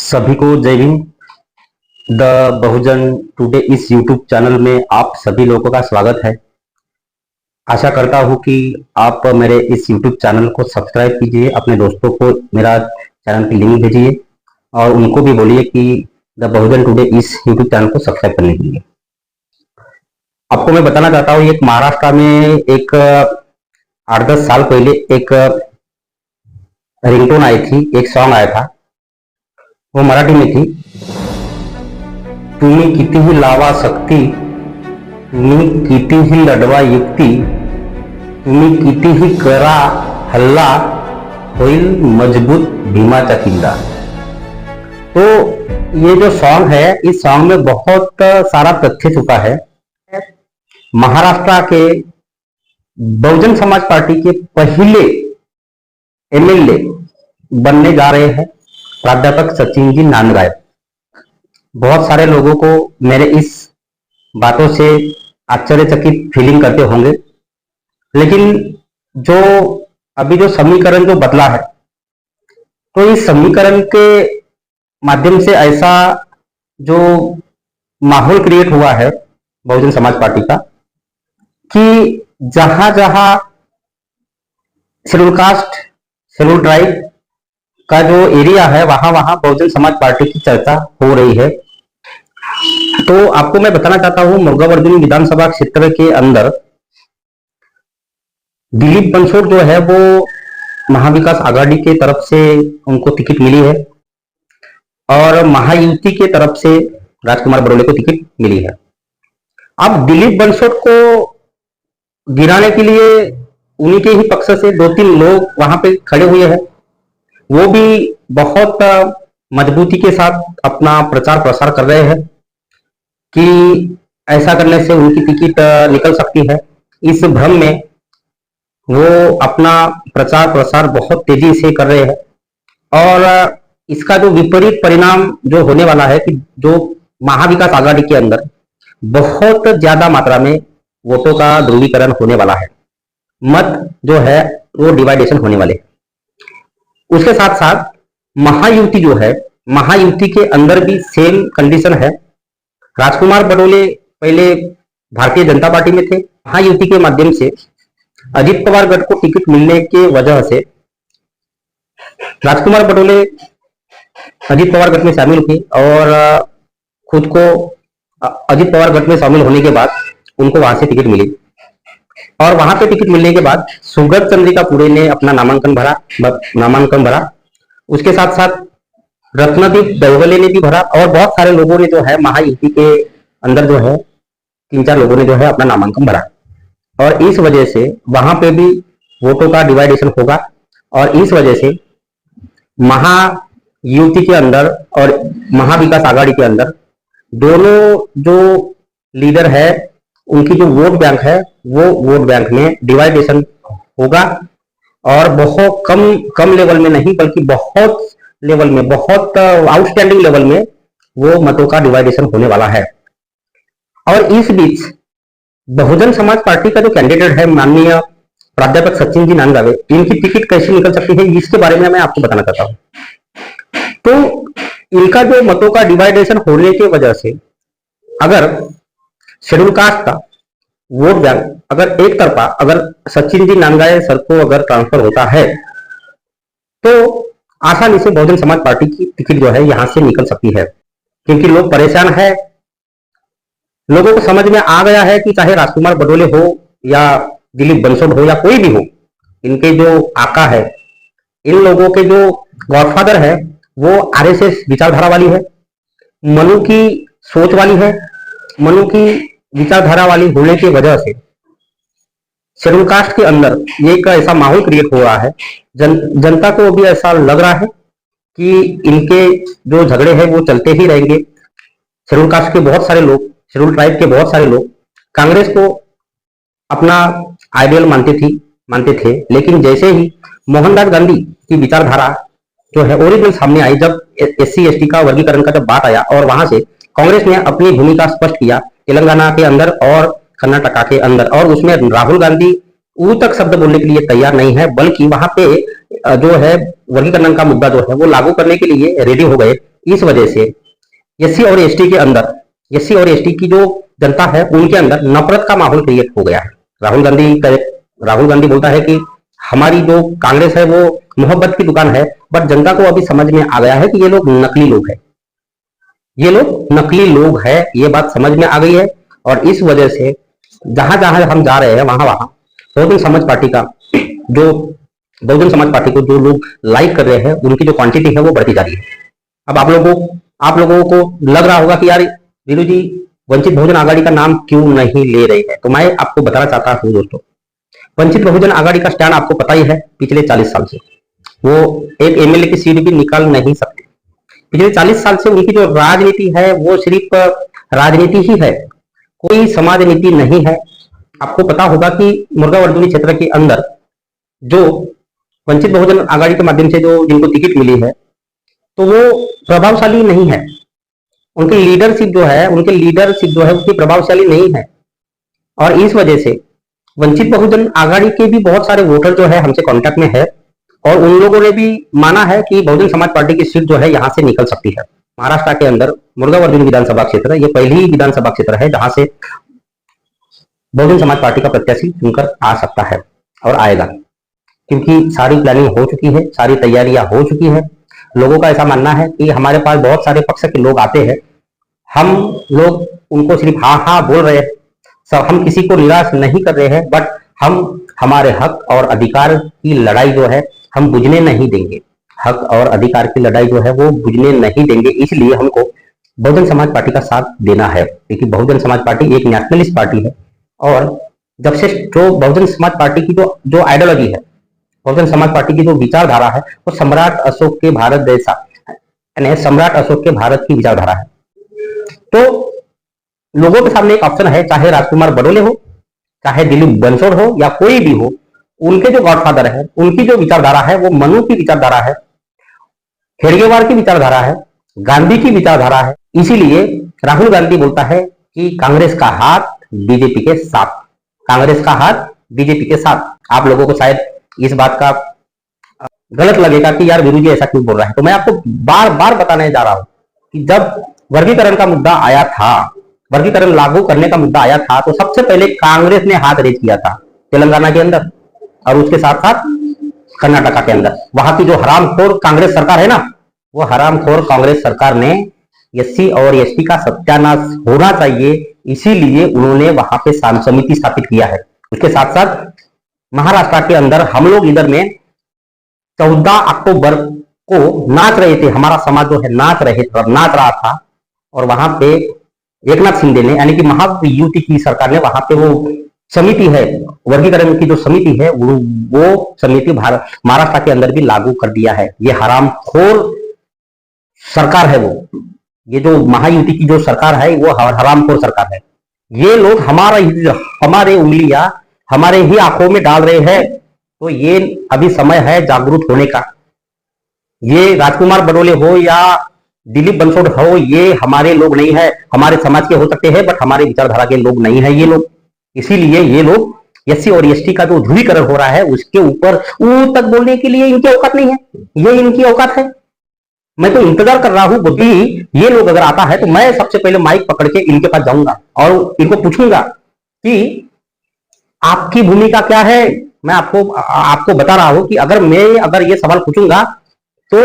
सभी को जय हिंद। द बहुजन टुडे इस यूट्यूब चैनल में आप सभी लोगों का स्वागत है। आशा करता हूं कि आप मेरे इस यूट्यूब चैनल को सब्सक्राइब कीजिए, अपने दोस्तों को मेरा चैनल की लिंक भेजिए और उनको भी बोलिए कि द बहुजन टुडे इस यूट्यूब चैनल को सब्सक्राइब करने के लिए। आपको मैं बताना चाहता हूँ, एक महाराष्ट्र में एक 8-10 साल पहले एक रिंगटोन आई थी, एक सॉन्ग आया था, वो मराठी में थी। तुम्ही कितीही लावा शक्ती, तुम्ही कितीही लढवा युक्ती, तुम्ही कितीही करा हल्ला, होईल मजबूत भीमाचा किल्ला। तो ये जो सॉन्ग है, इस सॉन्ग में बहुत सारा तथ्य छुपा है। महाराष्ट्र के बहुजन समाज पार्टी के पहले एमएलए बनने जा रहे हैं प्राध्यापक सचिन जी नांदगाय। बहुत सारे लोगों को मेरे इस बातों से आश्चर्यचकित फीलिंग करते होंगे, लेकिन जो अभी जो समीकरण जो बदला है, तो इस समीकरण के माध्यम से ऐसा जो माहौल क्रिएट हुआ है बहुजन समाज पार्टी का, कि जहां जहां शेड्यूल कास्ट, शेड्यूल ट्राइब का जो एरिया है, वहां वहां बहुजन समाज पार्टी की चर्चा हो रही है। तो आपको मैं बताना चाहता हूं, मुर्गावर्धनी विधानसभा क्षेत्र के अंदर दिलीप बंसोड़ जो है वो महाविकास आघाड़ी के तरफ से उनको टिकट मिली है और महायुति के तरफ से राजकुमार बडोले को टिकट मिली है। अब दिलीप बंसोड़ को गिराने के लिए उन्हीं के ही पक्ष से 2-3 लोग वहां पे खड़े हुए हैं। वो भी बहुत मजबूती के साथ अपना प्रचार प्रसार कर रहे हैं कि ऐसा करने से उनकी टिकट निकल सकती है। इस भ्रम में वो अपना प्रचार प्रसार बहुत तेजी से कर रहे हैं और इसका जो विपरीत परिणाम जो होने वाला है कि जो महाविकास आघाड़ी के अंदर बहुत ज्यादा मात्रा में वोटों का ध्रुवीकरण होने वाला है, मत जो है वो डिवाइडेशन होने वाले। उसके साथ साथ महायुति जो है, महायुति के अंदर भी सेम कंडीशन है। राजकुमार बडोले पहले भारतीय जनता पार्टी में थे। महायुति के माध्यम से अजित पवार गट को टिकट मिलने के वजह से राजकुमार बडोले अजित पवार गट में शामिल हुए और खुद को अजित पवार गट में शामिल होने के बाद उनको वहां से टिकट मिली और वहां पे टिकट मिलने के बाद सुगत चंद्रिका पुरे ने अपना नामांकन भरा। उसके साथ साथ रत्नदीप दौगले ने भी भरा और बहुत सारे लोगों ने जो है महायुति के अंदर जो है 3-4 लोगों ने जो है अपना नामांकन भरा और इस वजह से वहां पे भी वोटों का डिवाइडेशन होगा और इस वजह से महायुति के अंदर और महाविकास आघाड़ी के अंदर दोनों जो लीडर है, उनकी जो वोट बैंक है, वो वोट बैंक में डिवाइडेशन होगा और बहुत कम लेवल में नहीं बल्कि बहुत लेवल में, बहुत आउटस्टैंडिंग लेवल में वो मतों का डिवाइडेशन होने वाला है। और इस बीच बहुजन समाज पार्टी का जो कैंडिडेट है माननीय प्राध्यापक सचिन जी नांदगावे, इनकी टिकट कैसे निकल सकती है इसके बारे में मैं आपको बताना चाहता हूं। तो इनका जो मतों का डिवाइडेशन होने की वजह से अगर शेड्यूल कास्ट का वोट बैंक अगर एक तरफा अगर सचिन जी नांदगावे सर को अगर ट्रांसफर होता है तो आसानी से बहुजन समाज पार्टी की टिकट जो है यहां से निकल सकती है, क्योंकि लोग परेशान है। लोगों को समझ में आ गया है कि चाहे राजकुमार बडोले हो या दिलीप बंसोड़ हो या कोई भी हो, इनके जो आका है, इन लोगों के जो गॉडफादर है वो आरएसएस विचारधारा वाली है, मनु की सोच वाली है। मनु की विचारधारा वाली होने की वजह से शेड्यूल कास्ट के अंदर ये एक ऐसा माहौल क्रिएट हो रहा है, जनता को भी ऐसा लग रहा है कि इनके जो झगड़े हैं वो चलते ही रहेंगे। शेड्यूल कास्ट के बहुत सारे लोग, शेड्यूल ट्राइब के बहुत सारे लोग कांग्रेस को अपना आइडियल मानते थे, लेकिन जैसे ही मोहनदास गांधी की विचारधारा जो है ओरिजिनल सामने आई, जब SC/ST का वर्गीकरण का जब बात आया और वहां से कांग्रेस ने अपनी भूमिका स्पष्ट किया तेलंगाना के अंदर और कर्नाटका के अंदर, और उसमें राहुल गांधी ऊ तक शब्द बोलने के लिए तैयार नहीं है, बल्कि वहां पे जो है वर्गीकरण का मुद्दा जो है वो लागू करने के लिए रेडी हो गए। इस वजह से एससी और एसटी के अंदर, एससी और एसटी की जो जनता है उनके अंदर नफरत का माहौल क्रिएट हो गया है। राहुल गांधी बोलता है कि हमारी जो कांग्रेस है वो मोहब्बत की दुकान है, बट जनता को अभी समझ में आ गया है कि ये लोग नकली लोग हैं, ये लोग नकली लोग हैं, ये बात समझ में आ गई है। और इस वजह से जहां जहां हम जा रहे हैं वहां वहां बहुजन समाज पार्टी का जो बहुजन समाज पार्टी को जो लोग लाइक कर रहे हैं उनकी जो क्वांटिटी है वो बढ़ती जा रही है। अब आप लोगों को लग रहा होगा कि यार वीरू जी वंचित बहुजन आघाड़ी का नाम क्यों नहीं ले रहे हैं, तो मैं आपको बताना चाहता हूं दोस्तों, वंचित बहुजन आघाड़ी का स्टैंड आपको पता ही है। पिछले 40 साल से वो एक एमएलए की सीट भी निकाल नहीं सकते। पिछले 40 साल से उनकी जो राजनीति है वो सिर्फ राजनीति ही है, कोई समाज नीति नहीं है। आपको पता होगा कि मुर्गा वर्दुनी क्षेत्र के अंदर जो वंचित बहुजन आघाड़ी के माध्यम से जो जिनको टिकट मिली है तो वो प्रभावशाली नहीं है, उनकी लीडरशिप जो है उनकी प्रभावशाली नहीं है। और इस वजह से वंचित बहुजन आघाड़ी के भी बहुत सारे वोटर जो है हमसे कांटेक्ट में है और उन लोगों ने भी माना है कि बहुजन समाज पार्टी की सीट जो है यहां से निकल सकती है। महाराष्ट्र के अंदर मुर्गा वर्दुनी विधानसभा क्षेत्र, ये पहली विधानसभा क्षेत्र है जहां से बहुजन समाज पार्टी का प्रत्याशी चुनकर आ सकता है और आएगा, क्योंकि सारी प्लानिंग हो चुकी है, सारी तैयारियां हो चुकी है। लोगों का ऐसा मानना है कि हमारे पास बहुत सारे पक्ष के लोग आते हैं, हम लोग उनको सिर्फ हाँ हाँ बोल रहे हैं, हम किसी को निराश नहीं कर रहे हैं, बट हम हमारे हक और अधिकार की लड़ाई जो है हम बुझने नहीं देंगे। हक और अधिकार की लड़ाई जो है वो बुझने नहीं देंगे, इसलिए हमको बहुजन समाज पार्टी का साथ देना है, क्योंकि बहुजन समाज पार्टी एक नेशनलिस्ट पार्टी है। और जब से जो बहुजन समाज पार्टी की जो आइडियोलॉजी है, बहुजन समाज पार्टी की जो विचारधारा है वो सम्राट अशोक के भारत जैसा, यानी सम्राट अशोक के भारत की विचारधारा है। तो लोगों के सामने एक ऑप्शन है, चाहे राजकुमार बडोले हो, चाहे दिलीप बंसोड़ हो या कोई भी हो, उनके जो गॉडफादर है उनकी जो विचारधारा है वो मनु की विचारधारा है, हेडगेवार की विचारधारा है, गांधी की विचारधारा है। इसीलिए राहुल गांधी बोलता है कि कांग्रेस का हाथ बीजेपी के साथ, कांग्रेस का हाथ बीजेपी के साथ। आप लोगों को शायद इस बात का गलत लगेगा कि यार वीरू जी ऐसा क्यों बोल रहा है, तो मैं आपको बार बार बताने जा रहा हूं कि जब वर्गीकरण का मुद्दा आया था, वर्गीकरण लागू करने का मुद्दा आया था, तो सबसे पहले कांग्रेस ने हाथ रेज किया था तेलंगाना के अंदर और उसके साथ साथ कर्नाटका के अंदर। वहां की जो हरामखोर कांग्रेस सरकार है ना, वो हरामखोर कांग्रेस सरकार ने एससी और एसटी का सत्यानाश होना चाहिए, इसीलिए उन्होंने वहां पे समिति स्थापित किया है। उसके साथ साथ महाराष्ट्र के अंदर हम लोग इधर में 14 अक्टूबर को नाच रहे थे, हमारा समाज जो है नाच रहा था, और वहां पे एकनाथ शिंदे ने यानी कि महायुति की सरकार ने वहां पे वो समिति है, वर्गीकरण की जो समिति है वो समिति महाराष्ट्र के अंदर भी लागू कर दिया है। ये हरामखोर सरकार है, वो ये जो महायुति की जो सरकार है वो हरामखोर सरकार है। ये लोग हमारे उंगलियां हमारे ही आंखों में डाल रहे हैं, तो ये अभी समय है जागरूक होने का। ये राजकुमार बडोले हो या दिलीप बंसोड़ हो, ये हमारे लोग नहीं है, हमारे समाज के हो सकते हैं बट हमारे विचारधारा के लोग नहीं है ये लोग। इसीलिए ये लोग एससी और एसटी का जो ध्रुवीकरण हो रहा है उसके ऊपर तक बोलने के लिए इनकी औकात नहीं है, ये इनकी औकात है। मैं तो इंतजार कर रहा हूं कि ये लोग अगर आता है तो मैं सबसे पहले माइक पकड़ के इनके पास जाऊंगा और इनको पूछूंगा कि आपकी भूमिका क्या है। मैं आपको बता रहा हूं कि अगर ये सवाल पूछूंगा तो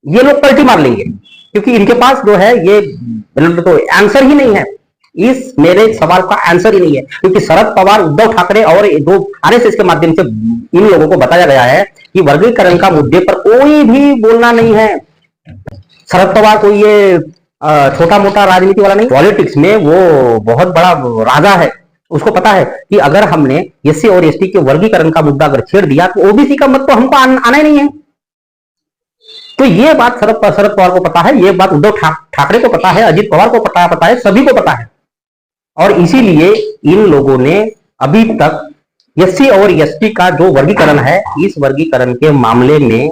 ये लोग पलटी मार लेंगे, क्योंकि इनके पास जो है ये तो आंसर ही नहीं है, इस मेरे सवाल का आंसर ही नहीं है। क्योंकि शरद पवार, उद्धव ठाकरे और दो आरएसएस के माध्यम से इन लोगों को बताया गया है कि वर्गीकरण का मुद्दे पर कोई भी बोलना नहीं है। शरद पवार कोई ये छोटा मोटा राजनीति वाला नहीं, पॉलिटिक्स में वो बहुत बड़ा राजा है। उसको पता है कि अगर हमने एससी और एसटी के वर्गीकरण का मुद्दा अगर छेड़ दिया तो ओबीसी का मत तो हमको आना ही नहीं है। तो ये बात शरद पवार को पता है, ये बात उद्धव ठाकरे को पता है, अजित पवार को पता है, सभी को पता है। और इसीलिए इन लोगों ने अभी तक एससी और एसटी का जो वर्गीकरण है, इस वर्गीकरण के मामले में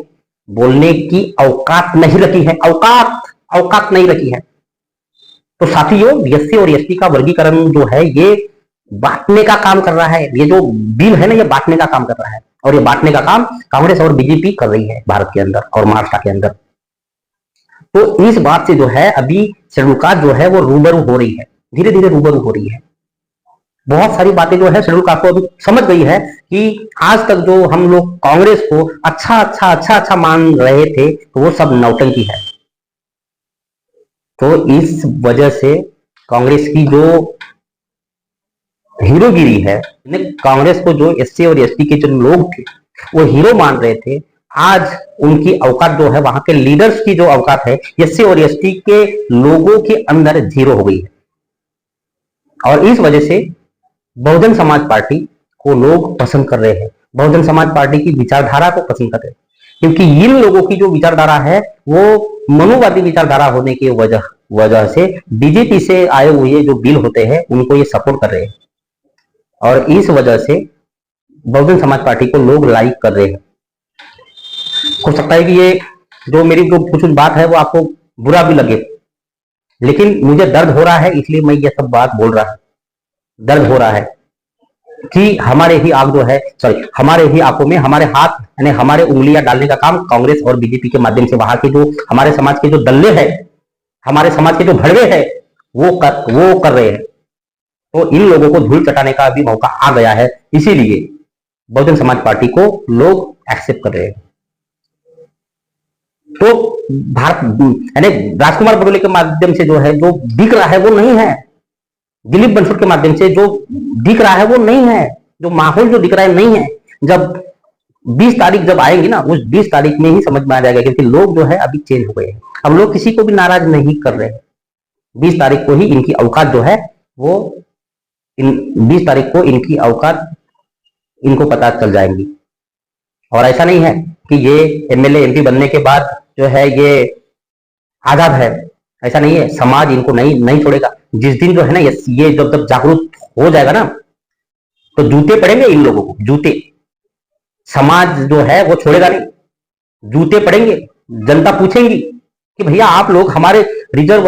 बोलने की औकात नहीं रखी है, औकात नहीं रखी है। तो साथियों, एससी और एसटी का वर्गीकरण जो है ये बांटने का काम कर रहा है। ये जो बिल है ना, ये बांटने का काम कर रहा है, और ये बांटने का काम कांग्रेस और बीजेपी कर रही है भारत के अंदर और महाराष्ट्र के अंदर। तो इस बात से जो है अभी शेड्यूल कास्ट जो है वो रूबरू हो रही है, धीरे धीरे रूबरू हो रही है। बहुत सारी बातें जो है शेड्यूल कास्ट को अभी समझ गई है कि आज तक जो हम लोग कांग्रेस को अच्छा मान रहे थे तो वो सब नौटंकी है। तो इस वजह से कांग्रेस की जो हीरोगिरी है, कांग्रेस को जो एससी और एसटी के जो लोग थे वो हीरो मान रहे थे, आज उनकी औकात जो है, वहां के लीडर्स की जो औकात है एससी और एसटी के लोगों के अंदर जीरो हो गई है। और इस वजह से बहुजन समाज पार्टी को लोग पसंद कर रहे हैं, बहुजन समाज पार्टी की विचारधारा को पसंद कर रहे हैं, क्योंकि इन लोगों की जो विचारधारा है वो मनुवादी विचारधारा होने की वजह से बीजेपी से आए हुए जो बिल होते हैं उनको ये सपोर्ट कर रहे हैं। और इस वजह से बहुजन समाज पार्टी को लोग लाइक कर रहे हैं। हो सकता है कि ये जो मेरी जो कुछ बात है वो आपको बुरा भी लगे, लेकिन मुझे दर्द हो रहा है इसलिए मैं ये सब बात बोल रहा हूं। दर्द हो रहा है कि हमारे ही आंख जो है, हमारे ही आंखों में हमारे हाथ यानी हमारे उंगलियां डालने का काम कांग्रेस और बीजेपी के माध्यम से वहां के जो हमारे समाज के जो दल्ले हैं, हमारे समाज के जो भड़वे हैं वो कर रहे हैं। तो इन लोगों को धूल चटाने का भी मौका आ गया है, इसीलिए बहुजन समाज पार्टी को लोग एक्सेप्ट कर रहे हैं। तो भारत यानी राजकुमार बडोले के माध्यम से जो है जो दिख रहा है वो नहीं है, दिलीप बंसुर के माध्यम से जो दिख रहा है वो नहीं है, जो माहौल जो दिख रहा है नहीं है। जब 20 तारीख जब आएंगी ना, उस 20 तारीख में ही समझ में आ जाएगा, क्योंकि लोग जो है अभी चेंज हो गए हैं। अब लोग किसी को भी नाराज नहीं कर रहे हैं। 20 तारीख को ही इनकी औकात जो है वो 20 तारीख को इनकी औकात इनको पता चल जाएंगी। और ऐसा नहीं है कि ये एमएलए एमपी बनने के बाद जो है ये आजाद है, ऐसा नहीं है। समाज इनको नहीं छोड़ेगा। जिस दिन जो है ना ये जब जागरूक हो जाएगा ना तो जूते पड़ेंगे इन लोगों को, जूते। समाज जो है वो छोड़ेगा नहीं, जूते पड़ेंगे। जनता पूछेंगी कि भैया आप लोग हमारे रिजर्व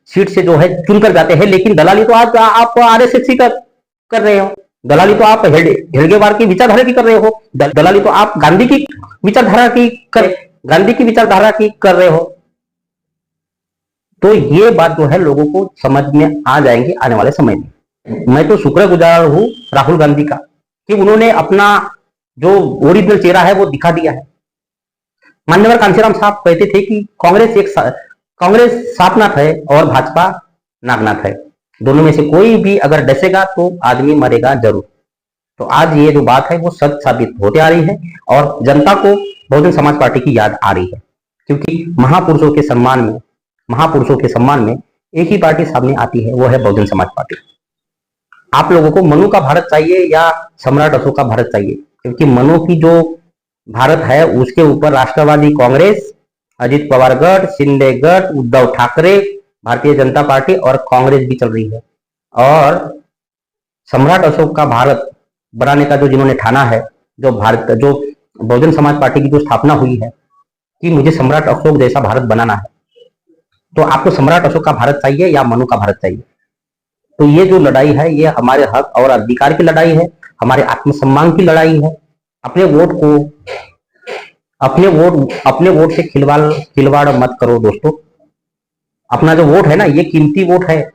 सीट से जो है चुनकर जाते हैं, लेकिन दलाली तो आप आरएसएस की कर रहे हो, दलाली तो आप हेडगेवार की विचारधारा की कर रहे हो, दलाली तो आप गांधी की विचारधारा की कर रहे हो। तो ये बात जो है लोगों को समझ में आ जाएंगे आने वाले समय में। मैं तो शुक्रगुजार हूं राहुल गांधी का कि उन्होंने अपना जो ओरिजिनल चेहरा है वो दिखा दिया है। मान्यवर कांशीराम साहब कहते थे कि कांग्रेस सांपनाथ है और भाजपा नागनाथ है, दोनों में से कोई भी अगर डसेगा तो आदमी मरेगा जरूर। तो आज ये जो बात है वो सच साबित होते आ रही है और जनता को बहुजन समाज पार्टी की याद आ रही है, क्योंकि महापुरुषों के सम्मान में एक ही पार्टी सामने आती है, वो है बहुजन समाज पार्टी। आप लोगों को मनु का भारत चाहिए या सम्राट अशोक का भारत चाहिए? क्योंकि मनु की जो भारत है उसके ऊपर राष्ट्रवादी कांग्रेस, अजित पवार गढ़, शिंदे गढ़, उद्धव ठाकरे, भारतीय जनता पार्टी और कांग्रेस भी चल रही है। और सम्राट अशोक का भारत बनाने का जो जिन्होंने ठाना है, जो बहुजन समाज पार्टी की जो स्थापना हुई है कि मुझे सम्राट अशोक जैसा भारत बनाना है, तो आपको सम्राट अशोक का भारत चाहिए या मनु का भारत चाहिए? तो ये जो लड़ाई है ये हमारे हक और अधिकार की लड़ाई है, हमारे आत्मसम्मान की लड़ाई है। अपने वोट से खिलवाड़ मत करो दोस्तों। अपना जो वोट है ना, ये कीमती वोट है।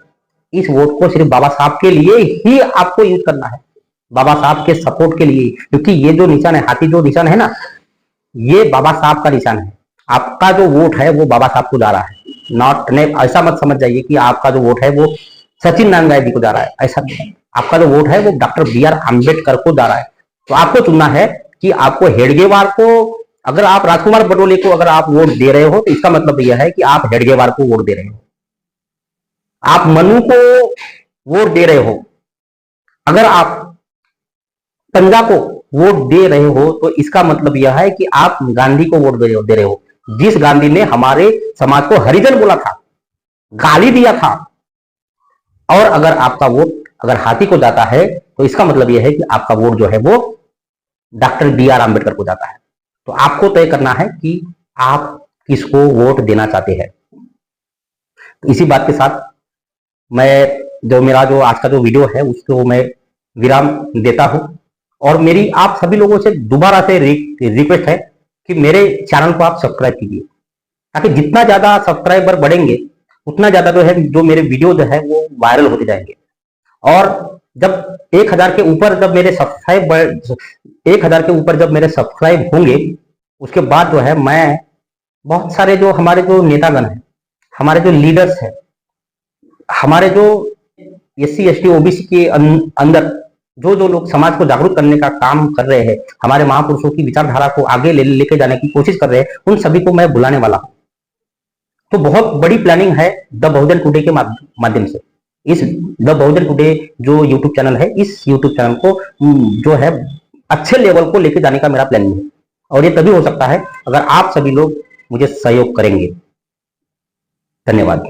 इस वोट को सिर्फ बाबा साहब के लिए ही आपको यूज करना है, बाबा साहब के सपोर्ट के लिए। क्योंकि ये जो निशान है, हाथी जो निशान है ना, ये बाबा साहब का निशान है। आपका जो वोट है वो बाबा साहब को जा रहा है, नॉट ने ऐसा मत समझ जाइए कि आपका जो वोट है वो सचिन नारायण जी को जा रहा है, ऐसा नहीं। आपका जो वोट है वो डॉक्टर BR अम्बेडकर को जा रहा है। तो आपको चुनना है कि आपको हेडगेवार को, अगर आप राजकुमार बडोले को अगर आप वोट दे रहे हो तो इसका मतलब यह है कि आप हेडगेवार को वोट दे रहे हो। आप मनु को वोट दे रहे हो, अगर आप पंजा को वोट दे रहे हो तो इसका मतलब यह है कि आप गांधी को वोट दे रहे हो, जिस गांधी ने हमारे समाज को हरिजन बोला था, गाली दिया था। और अगर आपका वोट अगर हाथी को जाता है तो इसका मतलब यह है कि आपका वोट जो है वो डॉक्टर BR अम्बेडकर को जाता है। तो आपको तय करना है कि आप किसको वोट देना चाहते हैं। तो इसी बात के साथ मैं मेरा जो आज का जो वीडियो है उसको मैं विराम देता हूं। और मेरी आप सभी लोगों से दोबारा से रिक्वेस्ट है कि मेरे चैनल को आप सब्सक्राइब कीजिए। ताकि जितना ज्यादा सब्सक्राइबर बढ़ेंगे उतना ज्यादा जो है जो मेरे वीडियो जो है वो वायरल होते जाएंगे। और जब 1000 के ऊपर जब मेरे सब्सक्राइब 1000 के ऊपर जब मेरे सब्सक्राइब होंगे, उसके बाद जो है मैं बहुत सारे जो हमारे जो नेतागण हैं, हमारे जो लीडर्स हैं, हमारे जो SC ST OBC के अंदर जो जो लोग समाज को जागरूक करने का काम कर रहे हैं, हमारे महापुरुषों की विचारधारा को आगे लेके जाने की कोशिश कर रहे हैं, उन सभी को मैं बुलाने वाला हूं। तो बहुत बड़ी प्लानिंग है द बहुजन टुडे के माध्यम से। इस द बहुजन टुडे जो यूट्यूब चैनल है, इस यूट्यूब चैनल को जो है अच्छे लेवल को लेके जाने का मेरा प्लानिंग है। और ये तभी हो सकता है अगर आप सभी लोग मुझे सहयोग करेंगे। धन्यवाद।